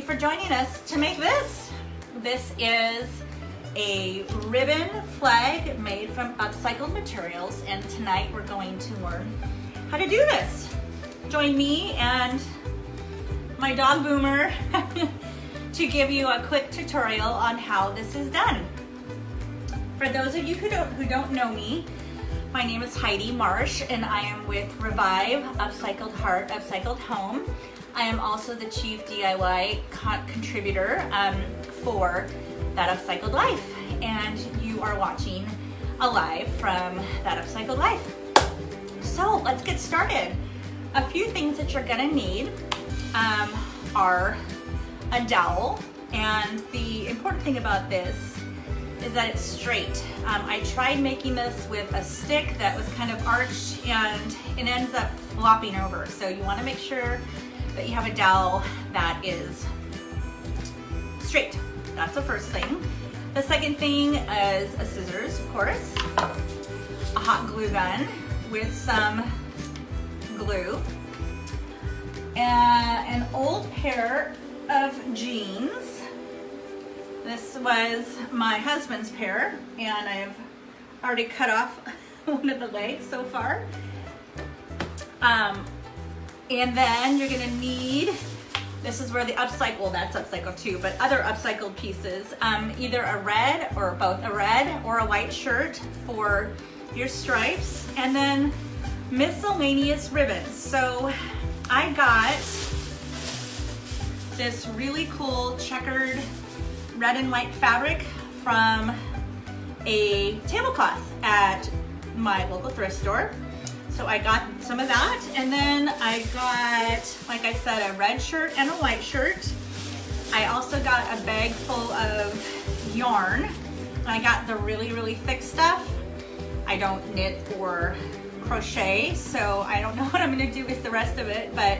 for joining us to make this. This is a ribbon flag made from upcycled materials, and tonight we're going to learn how to do this. Join me and my dog Boomer to give you a quick tutorial on how this is done. For those of you who don't know me, my name is Heidi Marsh and I am with Revive Upcycled Heart, Upcycled Home. I am also the chief DIY contributor for That Upcycled Life, and you are watching a live from That Upcycled Life. So let's get started. A few things that you're gonna need are a dowel, and the important thing about this is that it's straight. I tried making this with a stick that was kind of arched and it ends up flopping over. So you wanna make sure that you have a dowel that is straight. That's the first thing. The second thing is a scissors, of course, a hot glue gun with some glue, and an old pair of jeans. This was my husband's pair, and I've already cut off one of the legs so far. And then you're gonna need, this is where the upcycle, that's upcycled too, but other upcycled pieces, either a red or both a red or a white shirt for your stripes, and then miscellaneous ribbons. So I got this really cool checkered red and white fabric from a tablecloth at my local thrift store. So I got some of that, and then I got, like I said, a red shirt and a white shirt. I also got a bag full of yarn. I got the really, really thick stuff. I don't knit or crochet, so I don't know what I'm gonna do with the rest of it, but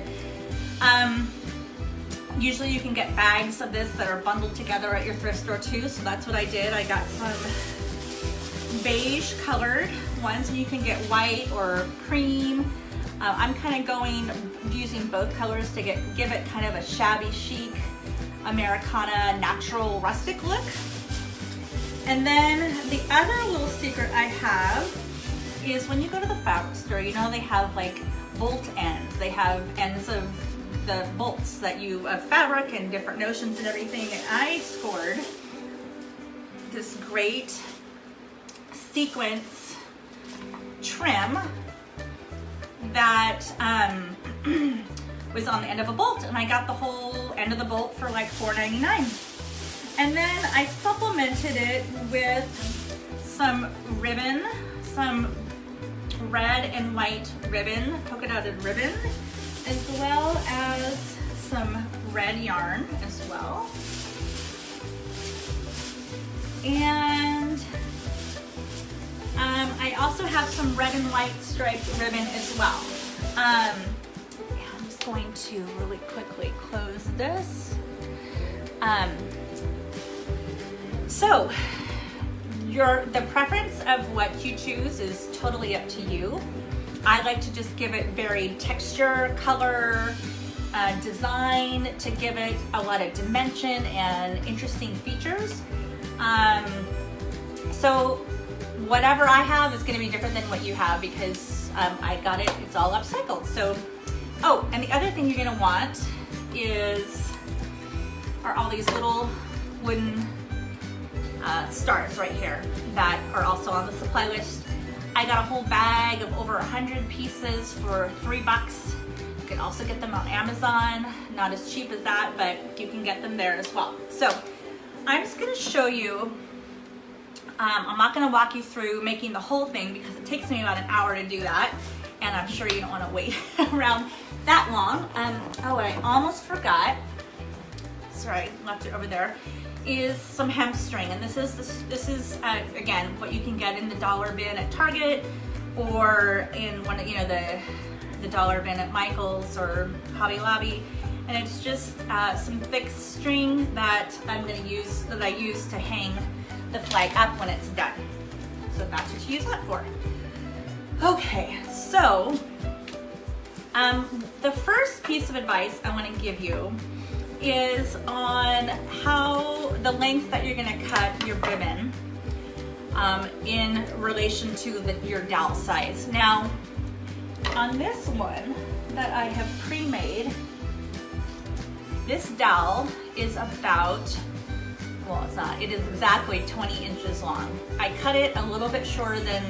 usually you can get bags of this that are bundled together at your thrift store too, so that's what I did. I got some beige colored ones, and you can get white or cream. I'm kind of going using both colors to give it kind of a shabby chic Americana natural rustic look. And then the other little secret I have is when you go to the fabric store, you know they have like bolt ends. They have ends of the bolts that you fabric and different notions and everything. And I scored this great sequence trim that was on the end of a bolt, and I got the whole end of the bolt for like $4.99. And then I supplemented it with some ribbon, some red and white ribbon, polka dotted ribbon, as well as some red yarn as well. And I also have some red and white striped ribbon as well. I'm just going to really quickly close this. So the preference of what you choose is totally up to you. I like to just give it varied texture, color, design to give it a lot of dimension and interesting features. So whatever I have is going to be different than what you have because I got it, it's all upcycled. So, oh, and the other thing you're going to want are all these little wooden stars right here that are also on the supply list. I got a whole bag of over 100 pieces for $3. You can also get them on Amazon. Not as cheap as that, but you can get them there as well. So I'm just going to show you. I'm not going to walk you through making the whole thing because it takes me about an hour to do that, and I'm sure you don't want to wait around that long. Oh, I almost forgot. Sorry, left it over there. Is some hem string, and this is again what you can get in the dollar bin at Target or in one of the dollar bin at Michael's or Hobby Lobby, and it's just some thick string that I use to hang the flag up when it's done. So that's what you use that for. Okay, so the first piece of advice I want to give you is on how the length that you're gonna cut your ribbon in relation to your dowel size. Now, on this one that I have pre-made, this dowel is about, well, it's not, it is exactly 20 inches long. I cut it a little bit shorter than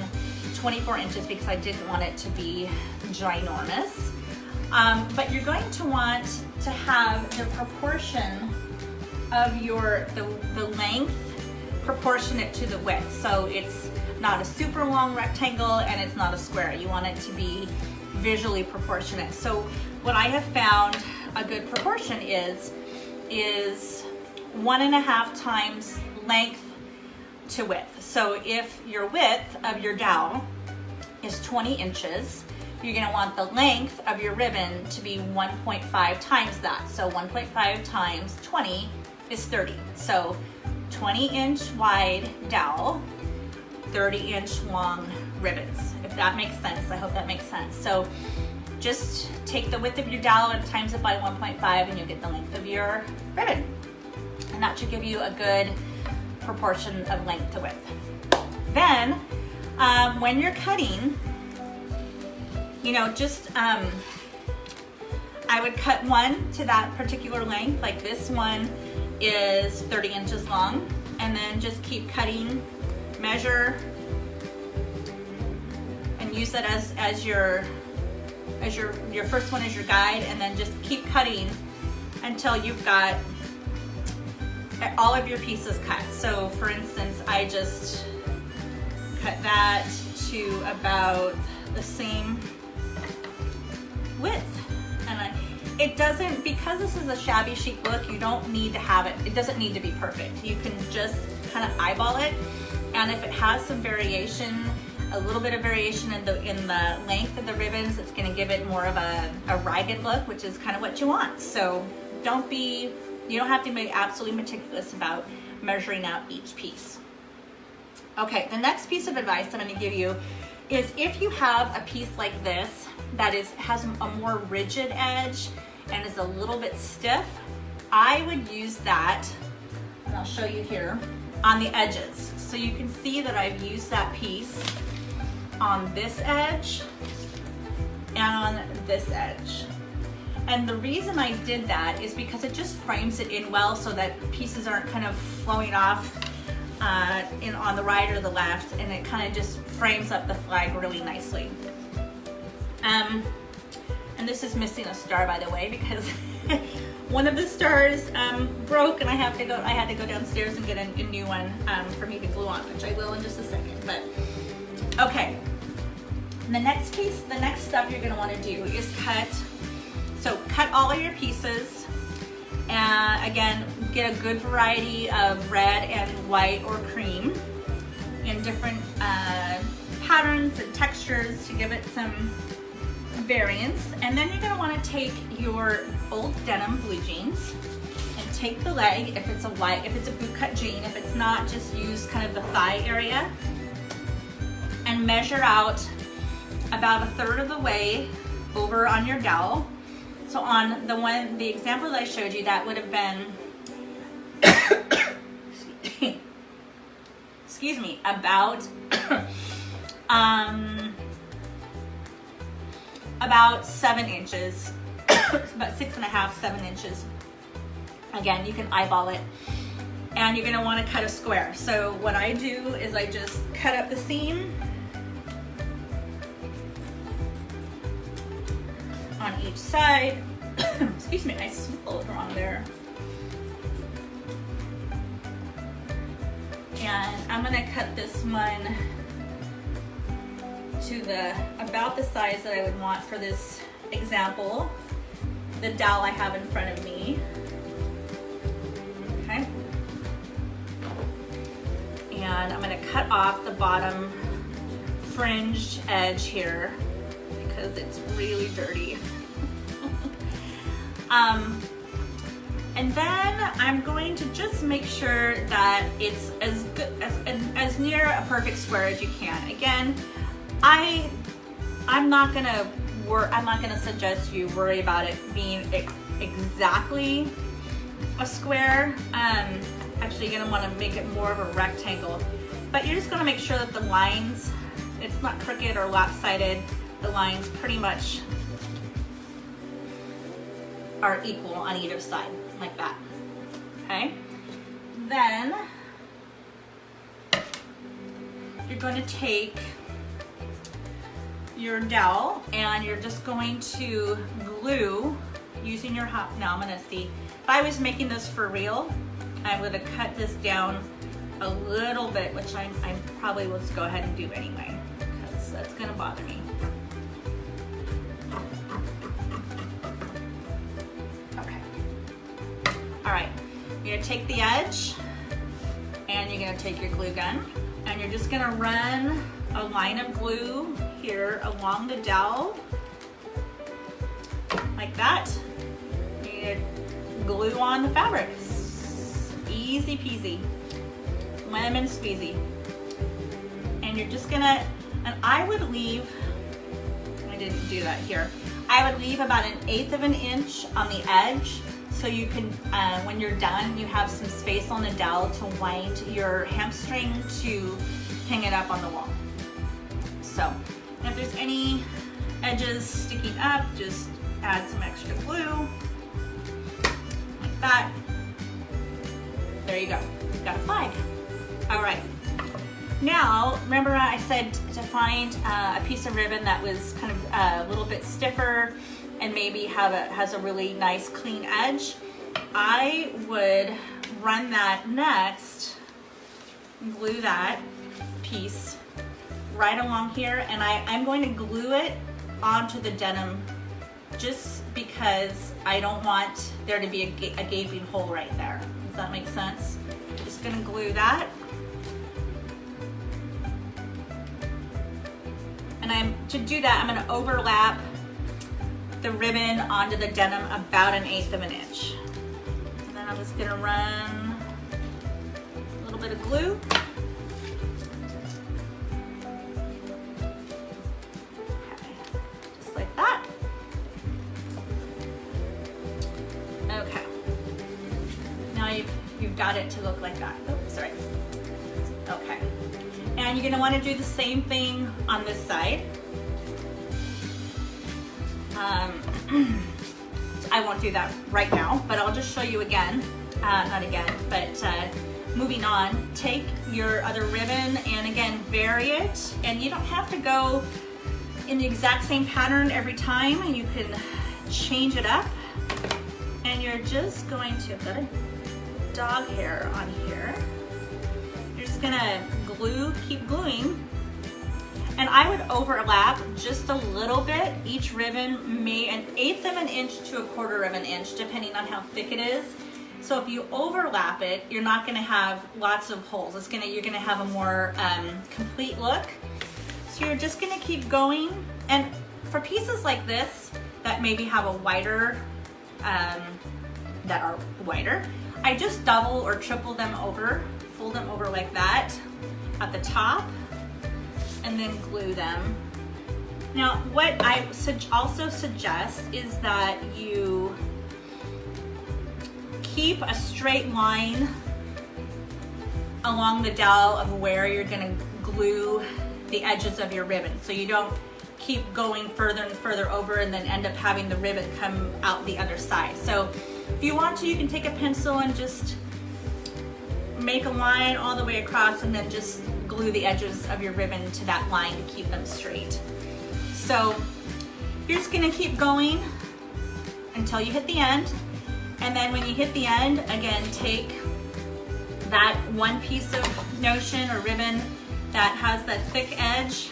24 inches because I didn't want it to be ginormous. But you're going to want to have the proportion of the length proportionate to the width. So it's not a super long rectangle and it's not a square. You want it to be visually proportionate. So what I have found a good proportion is 1.5 times length to width. So if your width of your dowel is 20 inches, you're gonna want the length of your ribbon to be 1.5 times that. So 1.5 times 20 is 30. So 20-inch wide dowel, 30-inch long ribbons. If that makes sense, I hope that makes sense. So just take the width of your dowel and times it by 1.5 and you'll get the length of your ribbon. And that should give you a good proportion of length to width. Then, when you're cutting, you know, just, I would cut one to that particular length, like this one is 30 inches long, and then just keep cutting, measure, and use that as your first one as your guide, and then just keep cutting until you've got all of your pieces cut. So for instance, I just cut that to about the same width. And it doesn't, because this is a shabby chic look, you don't need to have it, it doesn't need to be perfect. You can just kind of eyeball it, and if it has some variation, a little bit of variation in the length of the ribbons, it's going to give it more of a ragged look, which is kind of what you want. So you don't have to be absolutely meticulous about measuring out each piece. Okay, the next piece of advice I'm going to give you is if you have a piece like this that has a more rigid edge and is a little bit stiff, I would use that, and I'll show you here, on the edges. So you can see that I've used that piece on this edge and on this edge. And the reason I did that is because it just frames it in well so that pieces aren't kind of flowing off on the right or the left, and it kind of just frames up the flag really nicely. And this is missing a star, by the way, because one of the stars broke, and I had to go downstairs and get a new one for me to glue on, which I will in just a second. But okay, the next step you're going to want to do is cut. So cut all of your pieces, and again, get a good variety of red and white or cream in different patterns and textures to give it some variance. And then you're going to want to take your old denim blue jeans and take the leg, if it's a boot cut jean, if it's not, just use kind of the thigh area, and measure out about 1/3 of the way over on your dowel. So on the example that I showed you, that would have been, excuse me, about about 7 inches, about 6.5, 7 inches. Again, you can eyeball it, and you're gonna want to cut a square. So what I do is I just cut up the seam on each side. Excuse me, I swallowed wrong there. And I'm gonna cut this one to about the size that I would want for this example, the dowel I have in front of me. Okay. And I'm gonna cut off the bottom fringed edge here because it's really dirty. And then I'm going to just make sure that it's as near a perfect square as you can. Again, I'm not gonna suggest you worry about it being exactly a square. Actually, you're gonna wanna make it more of a rectangle, but you're just gonna make sure that the lines, it's not crooked or lopsided. The lines pretty much are equal on either side, like that, okay? Then you're going to take your dowel and you're just going to glue using your hot, now I'm gonna see, if I was making this for real, I would have cut this down a little bit, which I probably will just go ahead and do anyway, because that's gonna bother me. Okay. All right, you're gonna take the edge and you're gonna take your glue gun and you're just gonna run a line of glue here along the dowel, like that. You're gonna glue on the fabric. Easy peasy, lemon squeezy. And you're just gonna, and I would leave, I didn't do that here, I would leave about 1/8 of an inch on the edge so you can, when you're done, you have some space on the dowel to wind your hamstring to hang it up on the wall. So, and if there's any edges sticking up, just add some extra glue, like that. There you go, you've got a flag. All right, now remember I said to find a piece of ribbon that was kind of a little bit stiffer and maybe has a really nice clean edge. I would run that next, glue that piece right along here, and I'm going to glue it onto the denim just because I don't want there to be a gaping hole right there. Does that make sense? Just gonna glue that. And to do that, I'm gonna overlap the ribbon onto the denim about 1/8 of an inch. And then I'm just gonna run a little bit of glue. Okay, just like that. Okay. Now you've got it to look like that. Oops, sorry. Okay. And you're gonna wanna do the same thing on this side. I won't do that right now, but I'll just show you again. Not again, but moving on. Take your other ribbon and again, vary it. And you don't have to go in the exact same pattern every time. You can change it up. And you're just going to, I've got a dog hair on here. You're just gonna glue, keep gluing. And I would overlap just a little bit. Each ribbon may 1/8 of an inch to 1/4 of an inch, depending on how thick it is. So if you overlap it, you're not gonna have lots of holes. You're gonna have a more complete look. So you're just gonna keep going. And for pieces like this, that maybe have a wider, that are wider, I just double or triple them over, fold them over like that at the top, and then glue them. Now, what I also suggest is that you keep a straight line along the dowel of where you're gonna glue the edges of your ribbon. So you don't keep going further and further over and then end up having the ribbon come out the other side. So if you want to, you can take a pencil and just make a line all the way across and then just glue the edges of your ribbon to that line to keep them straight. So you're just gonna keep going until you hit the end. And then when you hit the end, again, take that one piece of notion or ribbon that has that thick edge,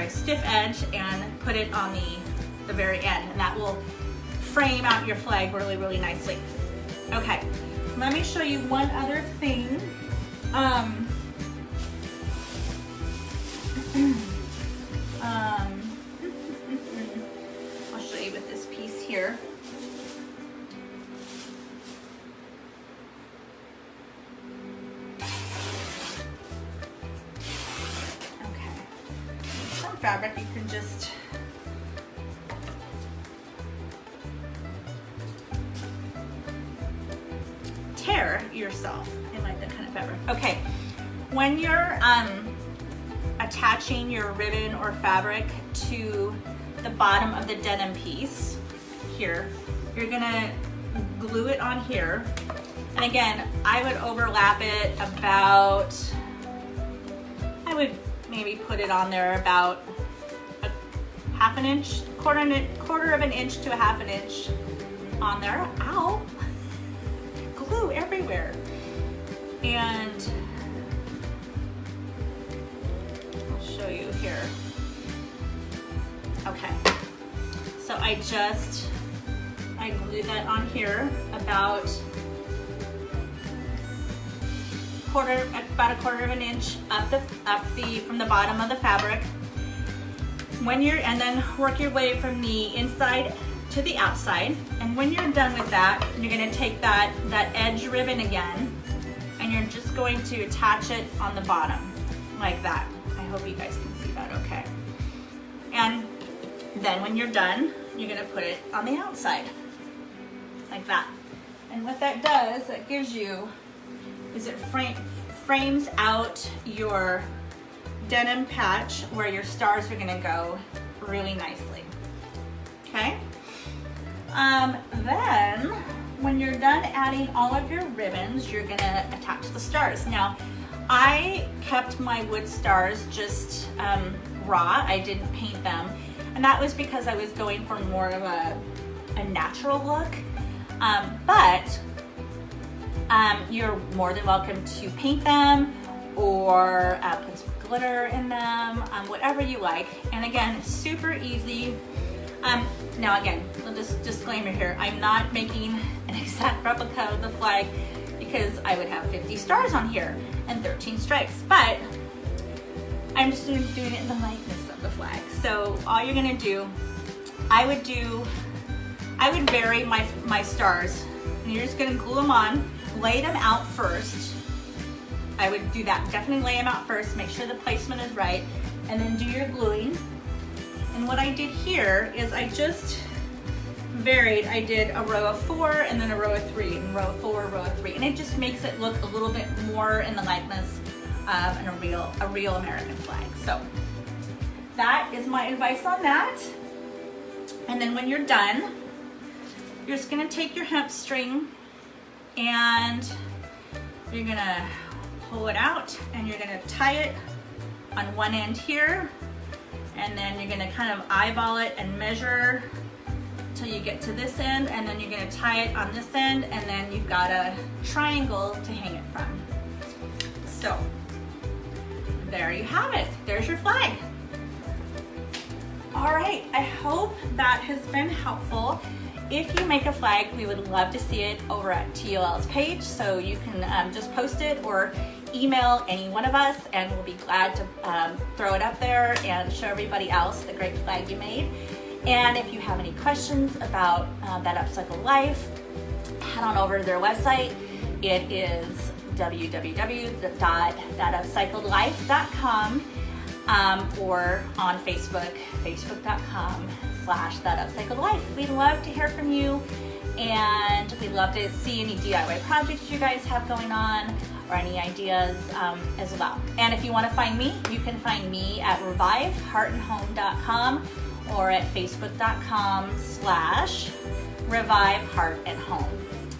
stiff edge, and put it on the very end. And that will frame out your flag really, really nicely. Okay, let me show you one other thing. I'll show you with this piece here. Okay, some fabric you can just tear yourself. I like that kind of fabric. Okay, when you're attaching your ribbon or fabric to the bottom of the denim piece here, you're gonna glue it on here. And again, I would overlap it about, I would maybe put it on there about a half an inch, quarter of an inch to a half an inch on there. Ow, glue everywhere. And I'll show you here. Okay, so I glued that on here about a quarter of an inch from the bottom of the fabric. And then work your way from the inside to the outside. And when you're done with that, you're gonna take that edge ribbon again, and you're just going to attach it on the bottom, like that. I hope you guys can see that okay. And then when you're done, you're gonna put it on the outside, like that. And what that does, it gives you, is it frames out your denim patch where your stars are gonna go really nicely, okay? Then, when you're done adding all of your ribbons, you're gonna attach the stars. Now, I kept my wood stars just raw. I didn't paint them. And that was because I was going for more of a natural look. But you're more than welcome to paint them or put some glitter in them, whatever you like. And again, super easy. Now again, just disclaimer here, I'm not making an exact replica of the flag because I would have 50 stars on here and 13 stripes, but I'm just doing it in the likeness of the flag. So all you're gonna do, I would vary my stars, and you're just gonna glue them on, lay them out first. I would do that, definitely lay them out first, make sure the placement is right, and then do your gluing. And what I did here is I just varied. I did a row of 4 and then a row of 3, and row of 4, row of 3, and it just makes it look a little bit more in the likeness of a real American flag. So that is my advice on that. And then when you're done, you're just gonna take your hemp string and you're gonna pull it out, and you're gonna tie it on one end here, and then you're gonna kind of eyeball it and measure till you get to this end, and then you're gonna tie it on this end, and then you've got a triangle to hang it from. So there you have it. There's your flag. All right, I hope that has been helpful. If you make a flag, we would love to see it over at TOL's page, so you can just post it or email any one of us, and we'll be glad to throw it up there and show everybody else the great flag you made. And if you have any questions about That Upcycled Life, head on over to their website. It is www.thatupcycledlife.com, or on Facebook, facebook.com/thatupcycledlife. We'd love to hear from you, and we'd love to see any DIY projects you guys have going on, or any ideas as well. And if you want to find me, you can find me at reviveheartandhome.com or at facebook.com/reviveheartandhome.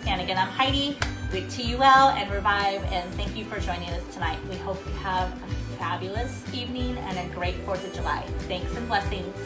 And again, I'm Heidi with TUL and Revive, and thank you for joining us tonight. We hope you have a fabulous evening and a great 4th of July. Thanks and blessings.